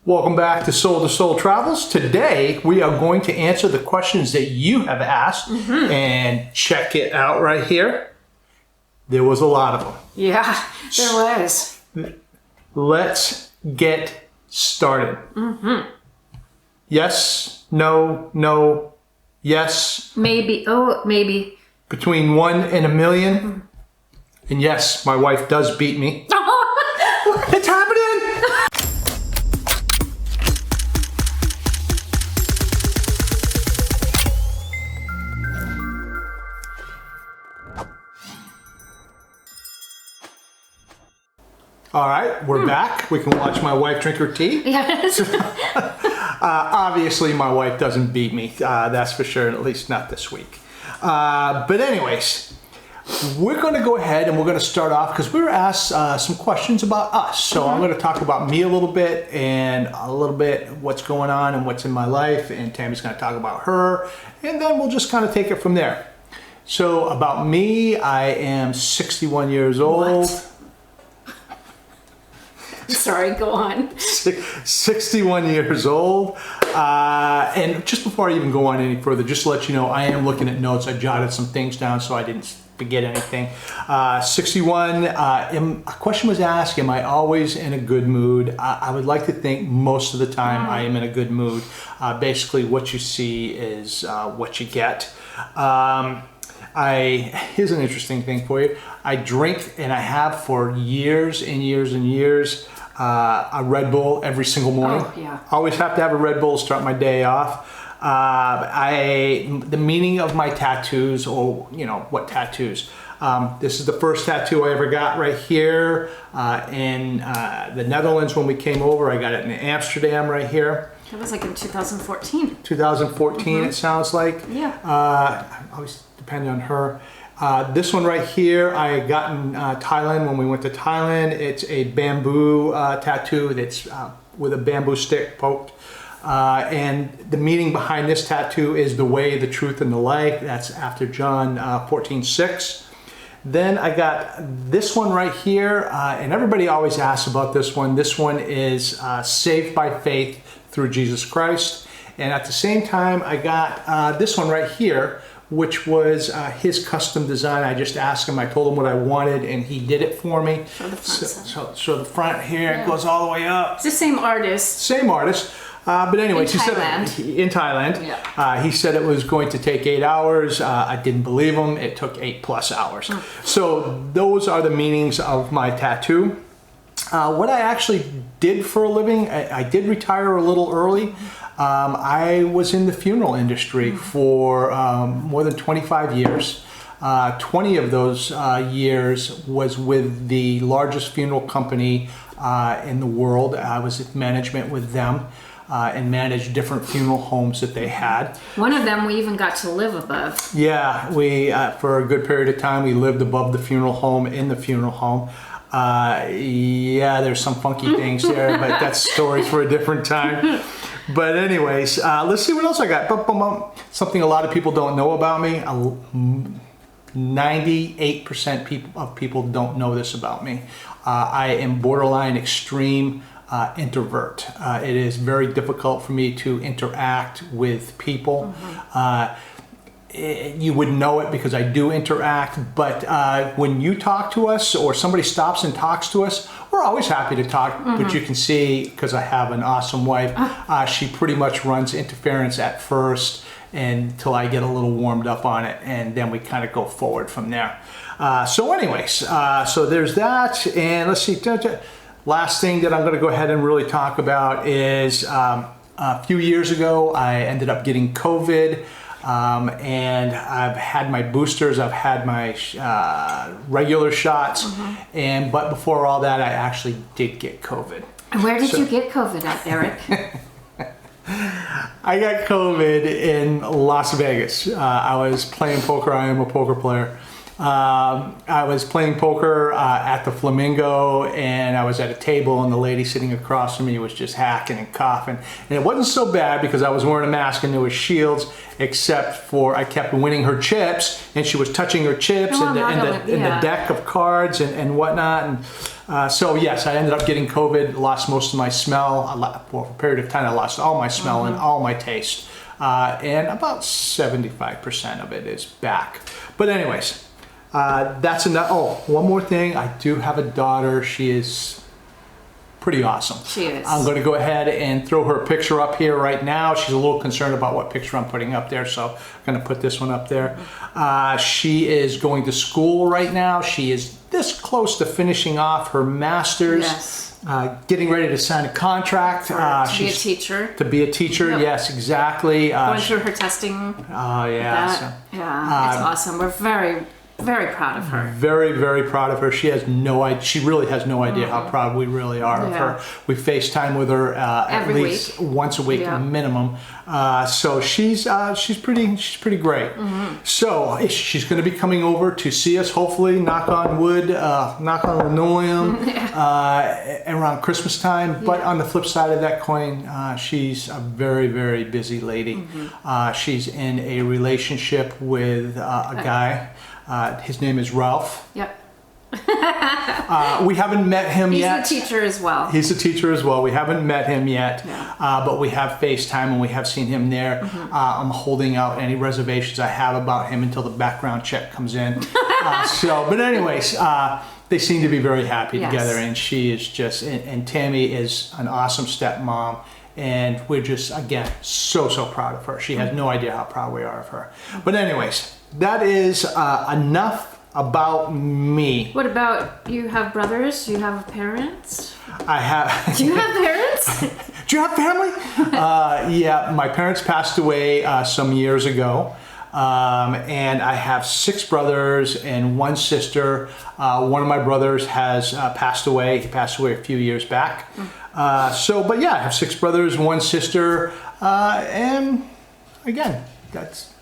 Welcome back to Soul Travels. Today we are going to answer the questions that you have asked, and check it out right here. There was a lot of them. Yeah, there was. Let's get started. Yes, no, yes. Maybe, oh, maybe. Between 1 and a million. And yes, my wife does beat me. It's happening! All right, we're back. We can watch my wife drink her tea. Yes. Obviously, my wife doesn't beat me. That's for sure, at least not this week. But anyways, we're going to go ahead and we're going to start off because we were asked some questions about us. So I'm going to talk about me a little bit and a little bit what's going on and what's in my life. And Tammy's going to talk about her. And then we'll just kind of take it from there. So about me, I am 61 years old. What? Sorry, go on. 61 years old. And just before I even go on any further, just to let you know, I am looking at notes. I jotted some things down so I didn't forget anything. 61, a question was asked, am I always in a good mood? I would like to think most of the time I am in a good mood. Basically, what you see is what you get. Here's an interesting thing for you. I drink, and I have for years and years and years, a Red Bull every single morning. Oh, yeah. Always have to have a Red Bull to start my day off. The meaning of my tattoos, or what tattoos. This is the first tattoo I ever got right here in the Netherlands when we came over. I got it in Amsterdam right here. That was like in 2014. 2014, it sounds like. Yeah. Always depend on her. This one right here, I got in Thailand when we went to Thailand. It's a bamboo tattoo that's with a bamboo stick poked. And the meaning behind this tattoo is the way, the truth, and the life. That's after John 14:6. Then I got this one right here, and everybody always asks about this one. This one is saved by faith through Jesus Christ. And at the same time, I got this one right here, which was his custom design. I just asked him, I told him what I wanted, and he did it for me. Show the front. So the front here, it goes all the way up. It's the same artist. Same artist. But anyways, In he Thailand. said in Thailand. Yeah. He said it was going to take 8 hours. I didn't believe him. It took 8+ hours. So those are the meanings of my tattoo. What I actually did for a living, I did retire a little early. I was in the funeral industry for more than 25 years. 20 of those years was with the largest funeral company in the world. I was in management with them and managed different funeral homes that they had. One of them we even got to live above. Yeah, we for a good period of time we lived above the funeral home, in the funeral home. Yeah, there's some funky things there, but that's stories for a different time. But anyways, let's see what else I got. Something a lot of people don't know about me. 98% of people don't know this about me. I am borderline extreme introvert. It is very difficult for me to interact with people. You would know it because I do interact, but when you talk to us or somebody stops and talks to us, we're always happy to talk. But you can see, because I have an awesome wife, she pretty much runs interference at first until I get a little warmed up on it, and then we kind of go forward from there. So anyways, so there's that, and let's see. Last thing that I'm going to go ahead and really talk about is a few years ago I ended up getting COVID. And I've had my boosters, I've had my regular shots, but before all that, I actually did get COVID. And where did you get COVID at, Eric? I got COVID in Las Vegas. I was playing poker. I am a poker player. I was playing poker at the Flamingo, and I was at a table, and the lady sitting across from me was just hacking and coughing. And it wasn't so bad because I was wearing a mask and there was shields, except for I kept winning her chips, and she was touching her chips and the deck of cards and whatnot. And So yes, I ended up getting COVID, lost most of my smell. For a period of time, I lost all my smell and all my taste. And about 75% of it is back. But anyways, that's enough. Oh, one more thing. I do have a daughter. She is pretty awesome. She is. I'm going to go ahead and throw her picture up here right now. She's a little concerned about what picture I'm putting up there, so I'm going to put this one up there. She is going to school right now. She is this close to finishing off her master's. Yes. Getting ready to sign a contract. To be a teacher. To be a teacher, Yep. Yes, exactly. Going through her testing. Oh, yeah. So, Yeah, it's awesome. We're very, very proud of her. very, very proud of her. She has no idea. She really has no idea how proud we really are of her. We FaceTime with her at Every least week. once a week minimum. So she's pretty great. So she's going to be coming over to see us. Hopefully, knock on wood, knock on linoleum, around Christmas time. But on the flip side of that coin, she's a very, very busy lady. She's in a relationship with a guy. His name is Ralph. Yep. We haven't met him yet. He's a teacher as well. He's a teacher as well. We haven't met him yet, Yeah. but we have FaceTime and we have seen him there. I'm holding out any reservations I have about him until the background check comes in. But anyways, they seem to be very happy together, and she is just, and Tammy is an awesome stepmom. And we're just, again, so proud of her. She has no idea how proud we are of her. But anyways, that is enough about me. What about, you have brothers? Do you have parents? I have. Do you have parents? Do you have family? Yeah, my parents passed away some years ago. And I have 6 brothers and 1 sister. One of my brothers has passed away. He passed away a few years back. But yeah, I have 6 brothers, 1 sister. And again, That's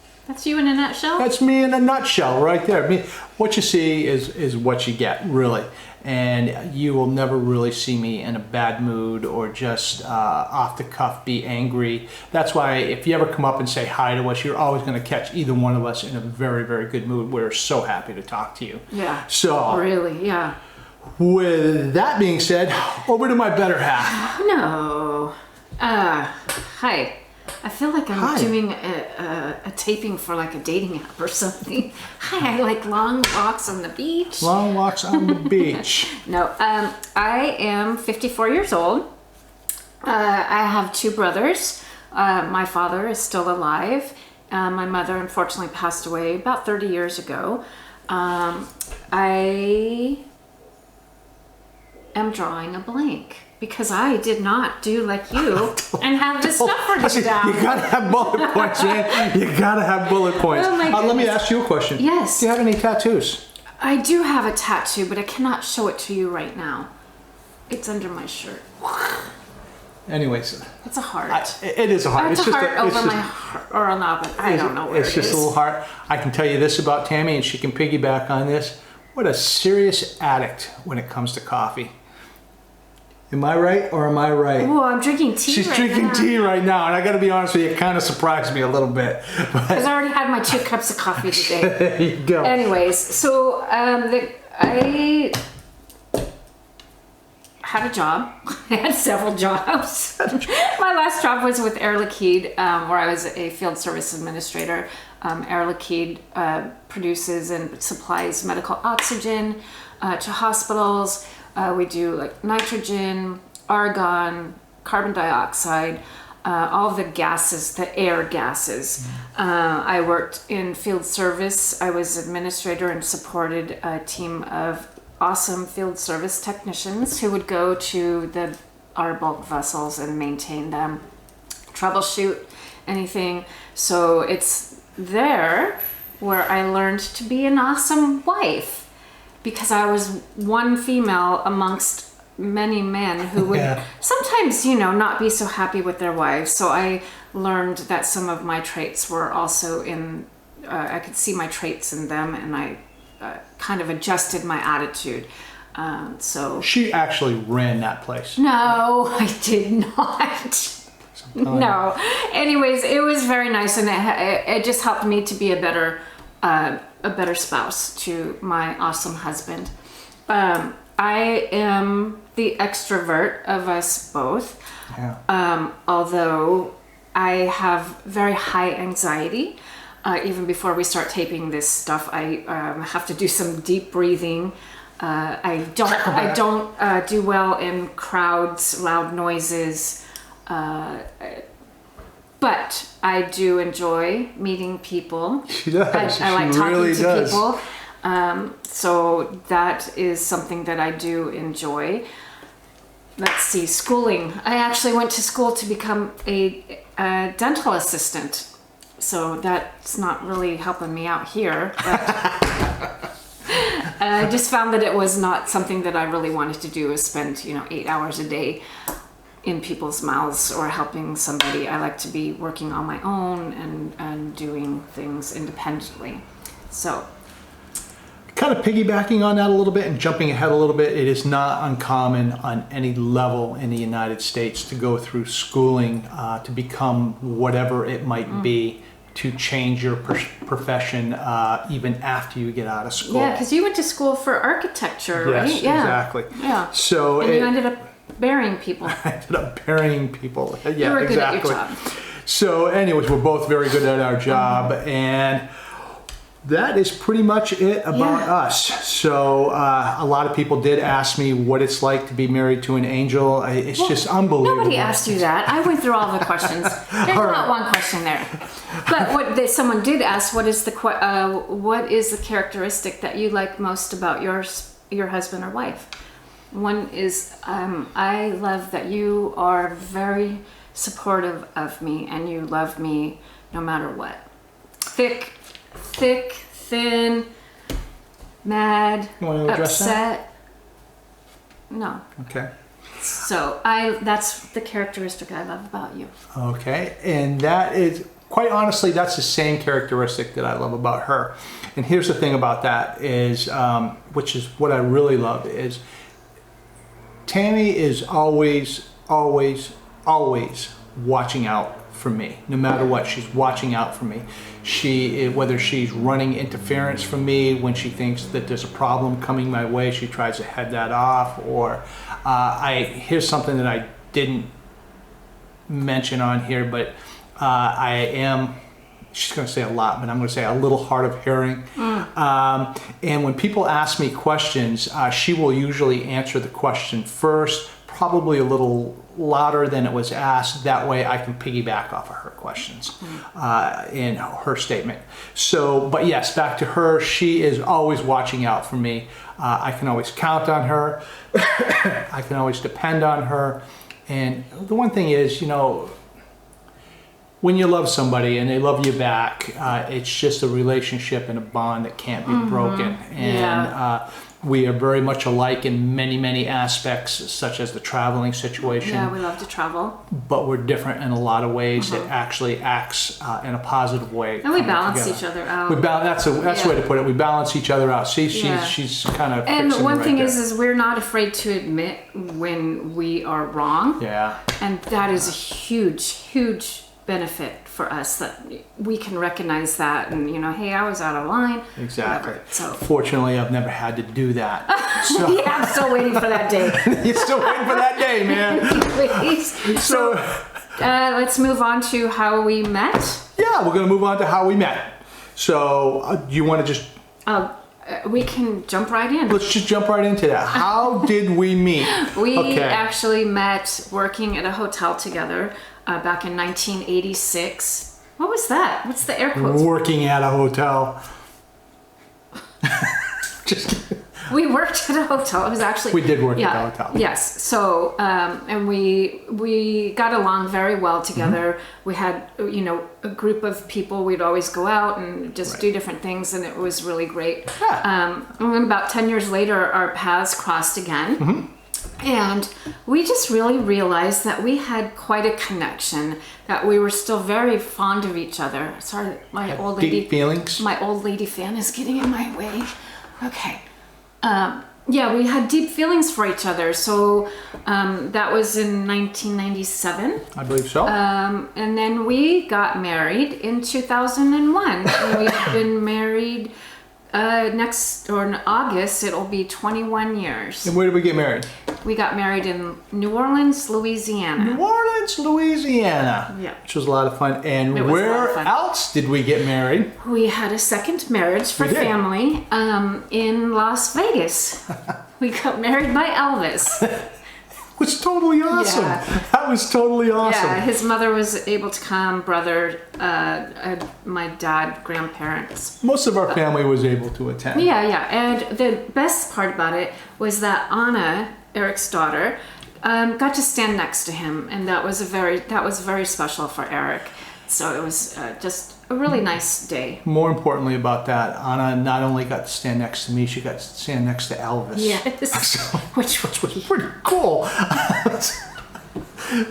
you in a nutshell? that's me in a nutshell right there. I mean, what you see is what you get, really. And you will never really see me in a bad mood or just off the cuff be angry. That's why if you ever come up and say hi to us, you're always going to catch either one of us in a very, very good mood. We're so happy to talk to you. Yeah. So, Really, yeah. with that being said, over to my better half. No. Hi. I feel like I'm doing a taping for like a dating app or something. Hi, I like long walks on the beach. Long walks on the beach. No, I am 54 years old. I have 2 brothers. My father is still alive. My mother unfortunately passed away about 30 years ago. I am drawing a blank because I did not do like you and have this stuff written down. You gotta have bullet points, man. You gotta have bullet points. Oh my Let me goodness. ask you a question. Yes. Do you have any tattoos? I do have a tattoo, but I cannot show it to you right now. It's under my shirt. Anyways, It's a heart. it is a heart. It's a just heart over my heart, or not, but I don't know where It's it just is. a little heart. I can tell you this about Tammy, and she can piggyback on this. What a serious addict when it comes to coffee. Am I right or am I right? Oh, I'm drinking tea She's right drinking now. tea right now, and I gotta be honest with you, it kind of surprised me a little bit. But Because I already had my 2 cups of coffee today. there you go. Anyways, so I had a job. I had several jobs. My last job was with Air Liquide, where I was a field service administrator. Air Liquide produces and supplies medical oxygen to hospitals. We do like nitrogen, argon, carbon dioxide, all the gases, the air gases. I worked in field service. I was administrator and supported a team of awesome field service technicians who would go to our bulk vessels and maintain them, troubleshoot anything. So it's there where I learned to be an awesome wife, because I was one female amongst many men who would sometimes, not be so happy with their wives. So I learned that some of my traits were also I could see my traits in them, and I kind of adjusted my attitude. So She actually ran that place. no, I did not. No. Anyways, it was very nice, and it just helped me to be a better spouse to my awesome husband. I am the extrovert of us both. Yeah. Although I have very high anxiety. Even before we start taping this stuff, I have to do some deep breathing. I don't do well in crowds, loud noises. But I do enjoy meeting people. She does. I like She talking really to does. people. So that is something that I do enjoy. Let's see, schooling. I actually went to school to become a dental assistant. So that's not really helping me out here. But I just found that it was not something that I really wanted to do, is spend 8 hours a day in people's mouths or helping somebody. I like to be working on my own and doing things independently. So Kind of piggybacking on that a little bit and jumping ahead a little bit, it is not uncommon on any level in the United States to go through schooling to become whatever it might be, to change your profession even after you get out of school. yeah, because you went to school for architecture, right? Yes, Yeah. exactly. Yeah. So And you ended up burying people. I ended up burying people. Yeah, You were good at exactly. your job. So anyways, we're both very good at our job, and that is pretty much it about Yeah. us. So a lot of people did ask me what it's like to be married to an angel. It's just unbelievable. Nobody asked you that. I went through all the questions. There's not one question there. But someone did ask, what is the characteristic that you like most about your husband or wife? One is I love that you are very supportive of me and you love me no matter what. Thick, thin, mad, You want to address upset. No. Okay. So that's the characteristic I love about you. Okay. And that is, quite honestly, that's the same characteristic that I love about her. And here's the thing about that is, which is what I really love, is Tammy is always watching out for me. No matter what, she's watching out for me. Whether she's running interference from me when she thinks that there's a problem coming my way, she tries to head that off. Or here's something that I didn't mention on here, but I am, she's going to say a lot, but I'm going to say a little hard of hearing. And when people ask me questions, she will usually answer the question first, probably a little louder than it was asked. That way I can piggyback off of her questions in her statement. So, but yes, back to her. She is always watching out for me. I can always count on her. I can always depend on her. And the one thing is, when you love somebody and they love you back, it's just a relationship and a bond that can't be broken. And we are very much alike in many, many aspects, such as the traveling situation. Yeah, we love to travel. But we're different in a lot of ways. It actually acts in a positive way. And we balance each other out. That's the way to put it. We balance each other out. She's kind of. And fixing one me thing right is we're not afraid to admit when we are wrong. Yeah. And that is a huge benefit for us, that we can recognize that and hey, I was out of line. Exactly. Whatever. So fortunately, I've never had to do that. So yeah, I'm still waiting for that day. You're still waiting for that day, man. Please. So let's move on to how we met. Yeah, we're gonna move on to how we met. So you want to just? We can jump right in. Let's just jump right into that. How did we meet? We actually met working at a hotel together. Back in 1986. What was that? What's the air quotes? Working at a hotel. Just kidding. We worked at a hotel. It was actually... We did work at a hotel. Yes. So, and we got along very well together. We had, a group of people. We'd always go out and just do different things, and it was really great. Yeah. And then about 10 years later, our paths crossed again. And we just really realized that we had quite a connection, that we were still very fond of each other. Sorry, my old lady... Deep feelings? My old lady fan is getting in my way. Okay. We had deep feelings for each other. So that was in 1997. I believe so. And then we got married in 2001. And we've been married next or in August, it'll be 21 years. And where did we get married? We got married in New Orleans, Louisiana. New Orleans, Louisiana. Yeah. Which was a lot of fun. And It was a lot where of fun. else did we get married? We had a second marriage for We did. family in Las Vegas. We got married by Elvis. It was totally awesome. Yeah. That was totally awesome. Yeah, his mother was able to come, brother, my dad, grandparents. Most of our family was able to attend. Yeah, yeah. And the best part about it was that Anna, Eric's daughter, got to stand next to him, and that was very special for Eric. So it was just a really nice day. More importantly about that, Anna not only got to stand next to me, she got to stand next to Elvis. Yes, which was pretty cool.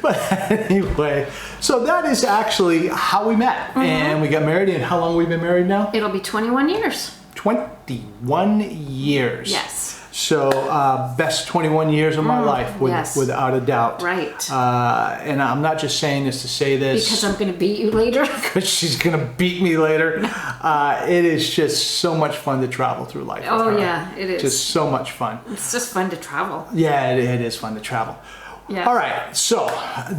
But anyway, so that is actually how we met. And we got married. And how long have we been married now? It'll be 21 years. 21 years. Yes. So best 21 years of my life, yes. without a doubt. Right. And I'm not just saying this to say this. Because I'm going to beat you later. Because she's going to beat me later. It is just so much fun to travel through life with her. Yeah, it is. Just so much fun. It's just fun to travel. Yeah, it is fun to travel. Yeah. All right, so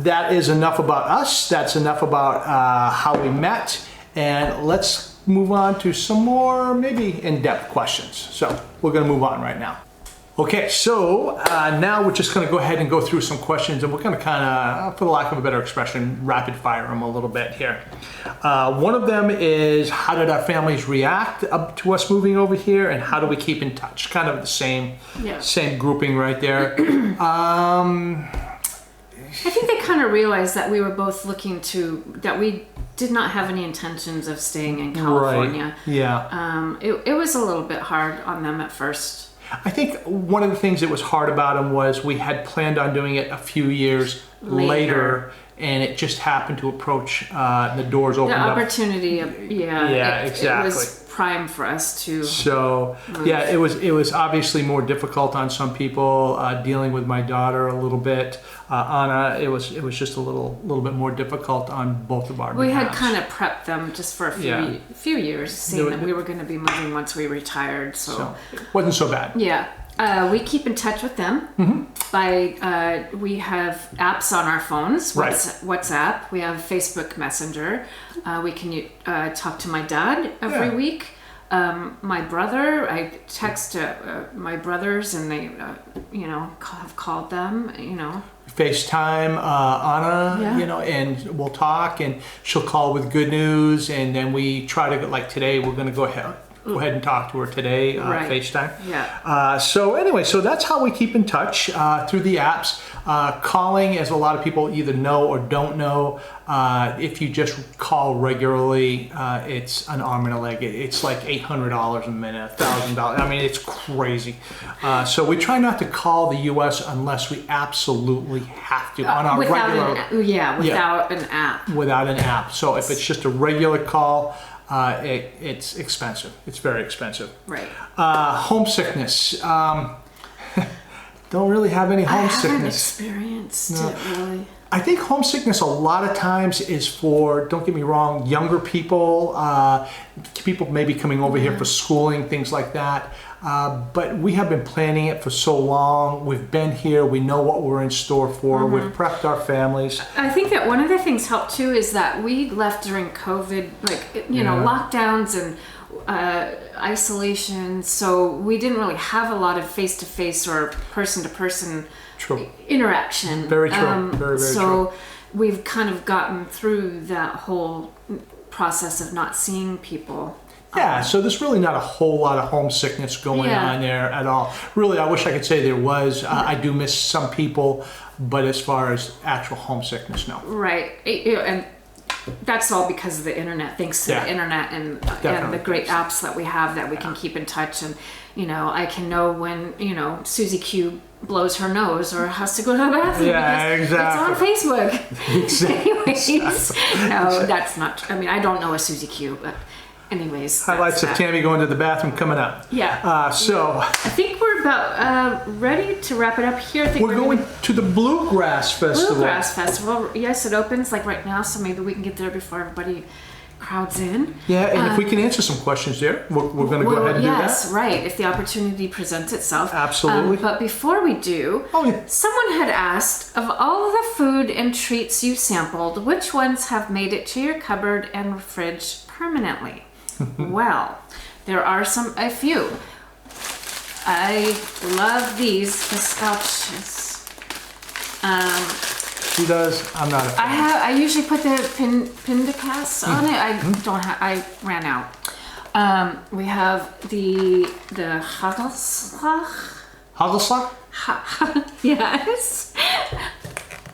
that is enough about us. That's enough about how we met. And let's move on to some more maybe in-depth questions. So we're going to move on right now. Okay, so now we're just going to go ahead and go through some questions, and we're going to kind of, for the lack of a better expression, rapid fire them a little bit here. One of them is, how did our families react up to us moving over here, and how do we keep in touch? Kind of the same grouping right there. I think they kind of realized that we were both that we did not have any intentions of staying in California. Right. Yeah. It was a little bit hard on them at first. I think one of the things that was hard about them was we had planned on doing it a few years later, and it just happened to approach the doors opened up. The opportunity, exactly. It was prime for us to. So move. yeah, it was obviously more difficult on some people dealing with my daughter a little bit. Anna, it was just a little bit more difficult on both of our. We had behalves. kind of prepped them just for a few years, saying that we were going to be moving once we retired. So it wasn't so bad. Yeah. We keep in touch with them by we have apps on our phones. Right. WhatsApp. We have Facebook Messenger. We can talk to my dad every week. My brother, I text my brothers, and they, have called them. FaceTime Anna, and we'll talk, and she'll call with good news, and then we try to, like today, we're going to go ahead and talk to her today, FaceTime. Yeah. So that's how we keep in touch through the apps. Calling, as a lot of people either know or don't know, if you just call regularly, it's an arm and a leg. It's like $800 a minute, $1,000. I mean, it's crazy. So we try not to call the U.S. unless we absolutely have to on our without regular. without an app. Without an app. So if it's just a regular call, it's expensive. It's very expensive. Right. Homesickness. Don't really have any homesickness. I haven't experienced it really. I think homesickness a lot of times is for, don't get me wrong, younger people, people maybe coming over here for schooling, things like that. But we have been planning it for so long. We've been here. We know what we're in store for. We've prepped our families. I think that one of the things helped too is that we left during COVID, lockdowns and isolation. So we didn't really have a lot of face-to-face or person-to-person interaction. Very true. Very so true. We've kind of gotten through that whole process of not seeing people. Yeah, so there's really not a whole lot of homesickness going on there at all. Really, I wish I could say there was. I do miss some people, but as far as actual homesickness, no. Right. And that's all because of the internet, thanks to the internet and the great apps that we have that we can keep in touch. And, I can know when, Susie Q blows her nose or has to go to the bathroom because exactly. it's on Facebook. Exactly. Anyways, no, that's not, I don't know a Susie Q, but anyways. Highlights of Tammy going to the bathroom coming up. Yeah. I think we're about ready to wrap it up here. I think we're going to the Bluegrass Festival. Bluegrass Festival. Yes, it opens like right now, so maybe we can get there before everybody crowds in. Yeah, and if we can answer some questions there, we're going to go ahead and do that. Yes, right. If the opportunity presents itself. Absolutely. But before we do, someone had asked, of all the food and treats you sampled, which ones have made it to your cupboard and fridge permanently? Well, there are a few. I love these pistachios. She does. I'm not a fan. I usually put the pindakaas on it. I ran out. We have the hagelslag. Hagelslag? Yes.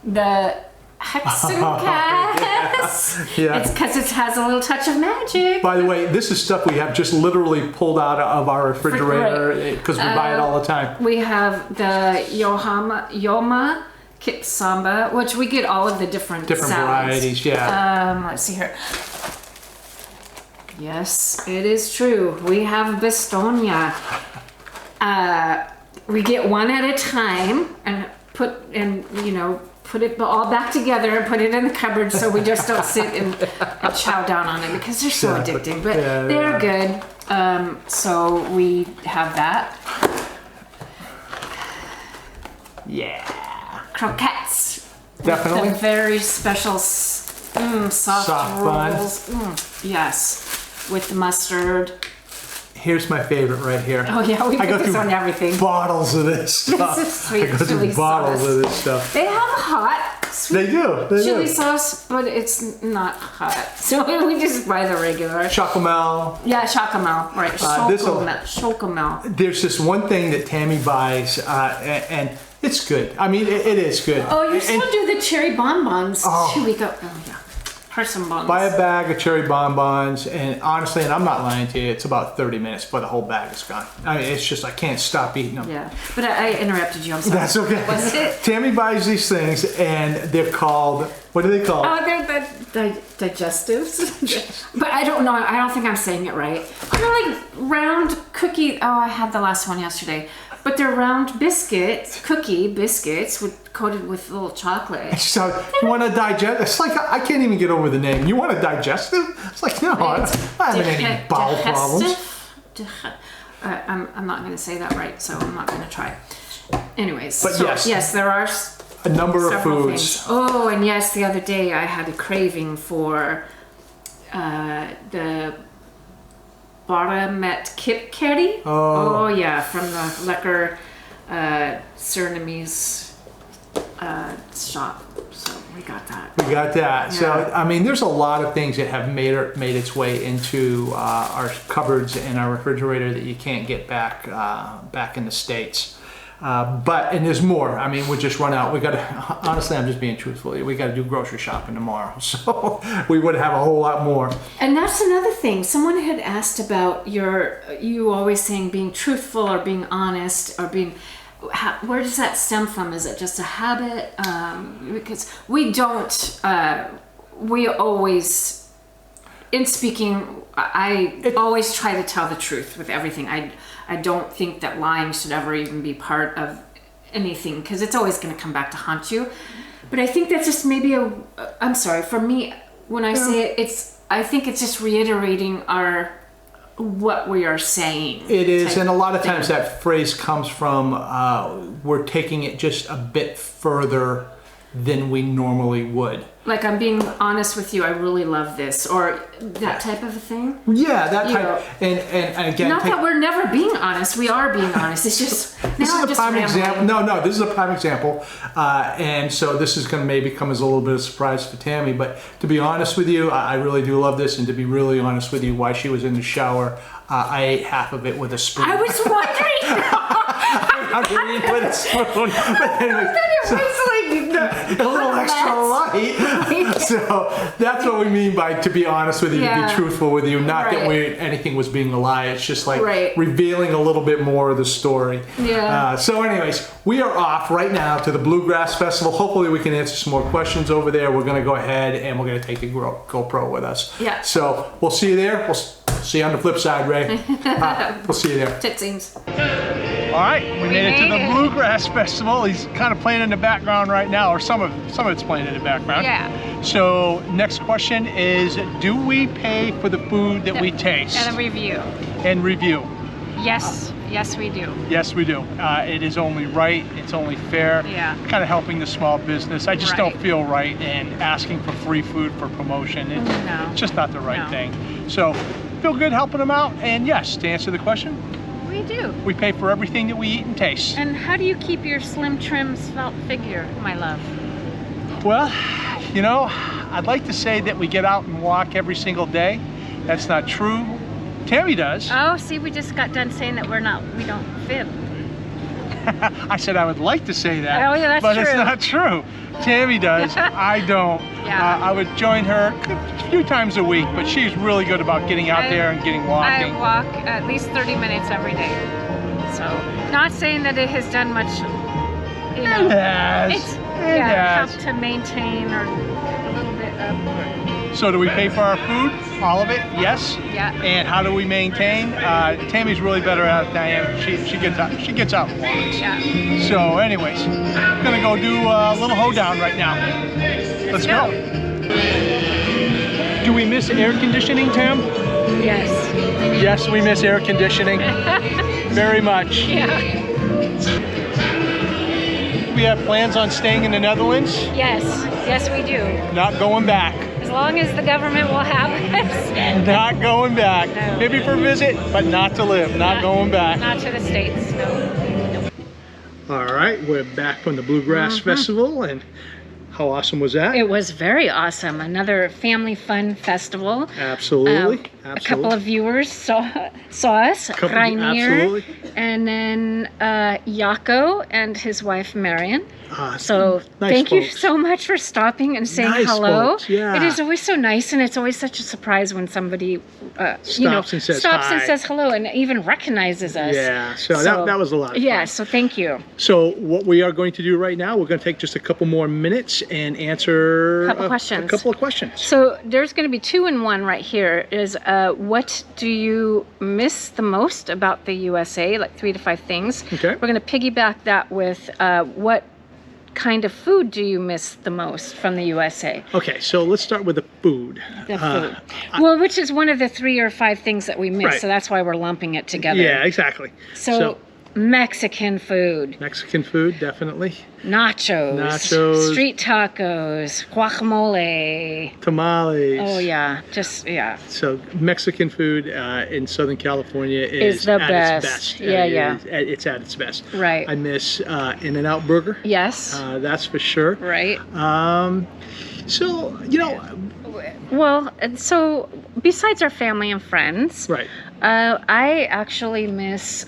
The hexagas. Yeah. It's because it has a little touch of magic. By the way, this is stuff we have just literally pulled out of our refrigerator because we buy it all the time. We have the Yoma Kipsamba, which we get all of the different salads. Varieties, yeah. Let's see here. Yes, it is true. We have Bestonia. We get one at a time and put it all back together and put it in the cupboard so we just don't sit and chow down on it because they're so addicting. But they're good. So we have that. Yeah. Croquettes. Definitely. The very special soft rolls. Yes. With mustard. Here's my favorite right here. Oh yeah, we put this on everything. Bottles of this stuff. This is sweet I go chili through bottles sauce. of this stuff. They have hot sweet They do. chili sauce, but it's not hot. So we just buy the regular. Chocomel. Yeah, chocomel. Right. Chocomel. There's this one thing that Tammy buys, and it's good. I mean, it is good. Oh, you still do the cherry bonbons. Oh. 2 weeks ago. Oh yeah. Buns. Buy a bag of cherry bonbons, and honestly, and I'm not lying to you, it's about 30 minutes before the whole bag is gone. I mean, it's just, I can't stop eating them. Yeah, but I interrupted you, I'm sorry. That's okay. Was it? Tammy buys these things, and they're called, what are they called? Oh, they're the digestives. But I don't know, I don't think I'm saying it right. They're like round cookie, I had the last one yesterday. But they're round cookie biscuits coated with little chocolate. So you want to digest? It's like I can't even get over the name. You want a digestive? It's like no, I don't have any bowel problems. I'm not going to say that right, so I'm not going to try. Anyways, but yes, there are a number of foods. Things. Oh, and yes, the other day I had a craving for the Baramet Kip Curry. Oh yeah, from the Lekker Surinamese shop. So we got that. Yeah. So I mean, there's a lot of things that have made its way into our cupboards and our refrigerator that you can't get back in the States. And there's more. I mean, we just run out. We got to, honestly, I'm just being truthful. We got to do grocery shopping tomorrow. So we would have a whole lot more. And that's another thing. Someone had asked about you always saying being truthful or being honest or being, where does that stem from? Is it just a habit? Because we don't, we always, in speaking, I always try to tell the truth with everything. I don't think that lying should ever even be part of anything because it's always going to come back to haunt you. But I think that's just maybe I'm sorry, for me, when I say it, I think it's just reiterating what we are saying. It is, and a lot of times that phrase comes from we're taking it just a bit further than we normally would. Like, I'm being honest with you, I really love this, or that type of a thing. Yeah, that type. And again, not that we're never being honest. We are being honest. It's just this is a prime example. No, this is a prime example, and so this is going to maybe come as a little bit of a surprise to Tammy. But to be honest with you, I really do love this, and to be really honest with you, while she was in the shower, I ate half of it with a spoon. I was wondering. I'm gonna eat with a spoon. But anyway, a little extra light. So that's what we mean by to be honest with you, to be truthful with you. Not that anything was being a lie. It's just like revealing a little bit more of the story. Yeah. So anyways, we are off right now to the Bluegrass Festival. Hopefully we can answer some more questions over there. We're going to go ahead and we're going to take the GoPro with us. Yeah. So we'll see you there. We'll see you on the flip side, Ray. We'll see you there. It seems. All right, we made it to the Bluegrass Festival. He's kind of playing in the background right now, or some of it's playing in the background. Yeah. So next question is, do we pay for the food that we taste? And a review. And review. Yes, yes we do. Yes, we do. It is only right. It's only fair. Yeah. Kind of helping the small business. I just Right. don't feel right in asking for free food for promotion. It's just not the right thing. So feel good helping them out. And yes, to answer the question, We do. we pay for everything that we eat and taste. And how do you keep your slim, trim, svelte figure, my love? Well, you know, I'd like to say that we get out and walk every single day. That's not true. Tammy does. Oh, see, we just got done saying that we don't fib. I said I would like to say that, Oh, yeah, that's but true. it's not true. Tammy does. I don't. Yeah. I would join her a few times a week, but she's really good about getting out there and getting walking. I walk at least 30 minutes every day. So, not saying that it has done much, you know. It has. It's It has. helped to maintain or a little bit of. So do we pay for our food? All of it? Yes. Yeah. And how do we maintain? Tammy's really better at it than I am. She gets out and walks. Yeah. So anyways, I'm gonna go do a little hoedown right now. Let's go. Do we miss air conditioning, Tam? Yes. Yes, we miss air conditioning. Very much. Yeah. We have plans on staying in the Netherlands. Yes. Yes, we do. Not going back. As long as the government will have us. Not going back. No. Maybe for a visit, but not to live. Not going back. Not to the States, no. All right, we're back from the Bluegrass Festival, and how awesome was that? It was very awesome. Another family fun festival. Absolutely. A couple of viewers saw us, Rainier, absolutely. and then Jaco and his wife Marion. So nice thank you folks. so much for stopping and saying Nice hello. folks, yeah. It is always so nice, and it's always such a surprise when somebody Stops and says stops hi. and says hello and even recognizes us. Yeah, so that was a lot of fun. Yeah, so thank you. So what we are going to do right now, we're going to take just a couple more minutes and answer Couple questions. a couple of questions. So there's going to be 2 in 1 right here. Is what do you miss the most about the USA? Like 3 to 5 things. Okay. We're going to piggyback that with what kind of food do you miss the most from the USA? Okay, so let's start with the food. The food. Well, which is one of the 3 or 5 things that we miss. Right. So that's why we're lumping it together. Yeah, exactly. So Mexican food. Mexican food, definitely. Nachos. Street tacos. Guacamole. Tamales. Oh, yeah. Just, yeah. So Mexican food in Southern California is the at best. its best. Yeah. It's at its best. Right. I miss In-N-Out Burger. Yes. That's for sure. Right. So, you know. Well, and so besides our family and friends, Right. I actually miss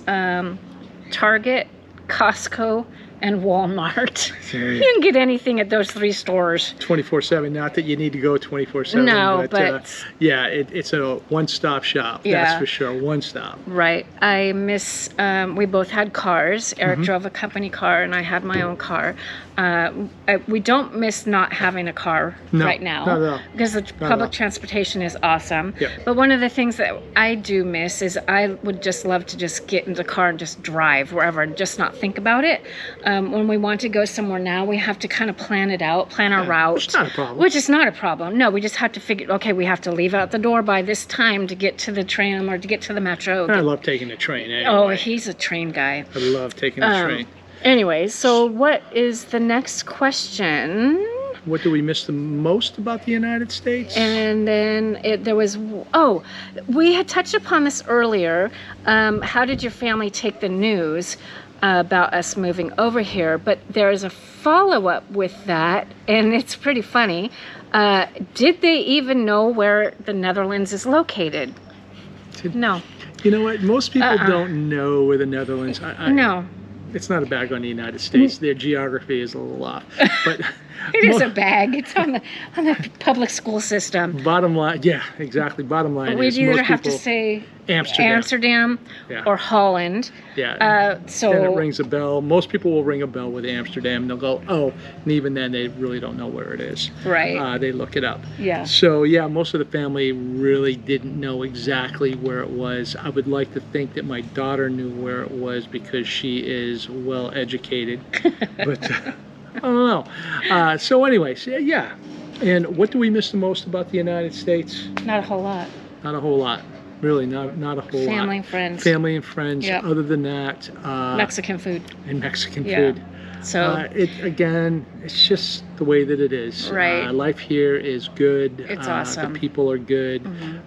Target, Costco, and Walmart. You can get anything at those 3 stores. 24/7. Not that you need to go 24/7. No, but yeah, it's a one-stop shop. Yeah. That's for sure. One stop. right. I miss. We both had cars. Eric drove a company car, and I had my own car. We don't miss not having a car right now, not at all. because the public transportation is awesome. Yeah. But one of the things that I do miss is I would just love to just get in the car and just drive wherever and just not think about it. When we want to go somewhere now, we have to kind of plan it out, plan our route. Which is not a problem. Which is not a problem. No, we just have to figure, okay, we have to leave out the door by this time to get to the tram or to get to the metro. I love taking the train anyway. Oh, he's a train guy. I love taking the train. Anyways, so what is the next question? What do we miss the most about the United States? And then we had touched upon this earlier. How did your family take the news about us moving over here? But there is a follow-up with that, and it's pretty funny. Did they even know where the Netherlands is located? No. You know what? Most people don't know where the Netherlands. No. It's not a bag on the United States. Their geography is a little off. But It is a bag. It's on the public school system. Bottom line, yeah, exactly. Bottom line We'd is either most have to people, say Amsterdam. Yeah. or Holland. Yeah. So then it rings a bell. Most people will ring a bell with Amsterdam. They'll go, oh, and even then they really don't know where it is. Right. They look it up. Yeah. So yeah, most of the family really didn't know exactly where it was. I would like to think that my daughter knew where it was because she is well educated, but I don't know. So anyways, yeah. And what do we miss the most about the United States? not a whole lot. Not a whole lot. Really, not a whole lot. Family and friends. Family and friends. Yep. Other than that, Mexican food. and Mexican Yeah. food. So It's just the way that it is. Right. Life here is good. It's awesome. The people are good.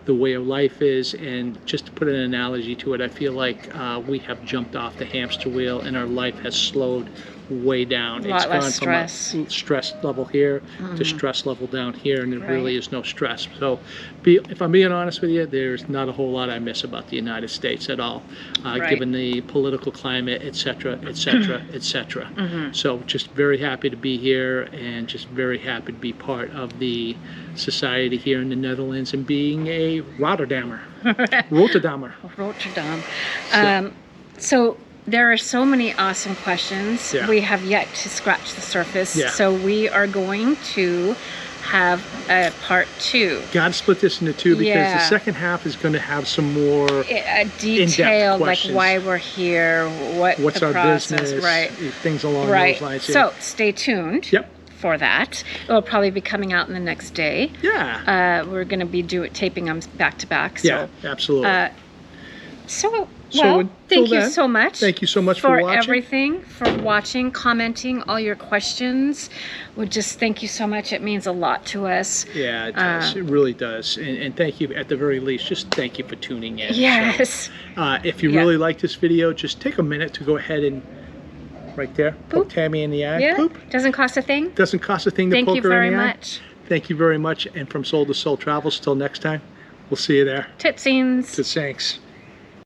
The way of life is, and just to put an analogy to it, I feel like we have jumped off the hamster wheel, and our life has slowed way down. A lot It's less gone stress. from a stress level here to stress level down here, and there Right. really is no stress. So, if I'm being honest with you, there's not a whole lot I miss about the United States at all, Right. given the political climate, et cetera, et cetera, et cetera. So, just very happy to be here, and just very happy to be part of the society here in the Netherlands, and being a Rotterdammer. Rotterdammer. Rotterdam. So there are so many awesome questions. Yeah. We have yet to scratch the surface. Yeah. So we are going to have a part 2. Got to split this into two because Yeah. the second half is going to have some more A detailed, like questions. why we're here, what's the our process, business, right? things along Right. those lines. Yeah. So stay tuned. Yep. For that, it'll probably be coming out in the next day. Yeah. We're going to be taping them back to back. So, Yeah, absolutely. So So well, thank you then, so much. thank you so much for watching. everything, for watching, commenting, all your questions. We just thank you so much. It means a lot to us. Yeah, it does. It really does. And thank you, at the very least, just thank you for tuning in. Yes. So, if you Yeah. really like this video, just take a minute to go ahead and, right there, poke Tammy in the eye. Yeah. Poop. Doesn't cost a thing. Doesn't cost a thing to Thank poke you her very in the eye. much. Thank you very much. And from Soul to Soul Travels, till next time, we'll see you there. Titsings. Thanks.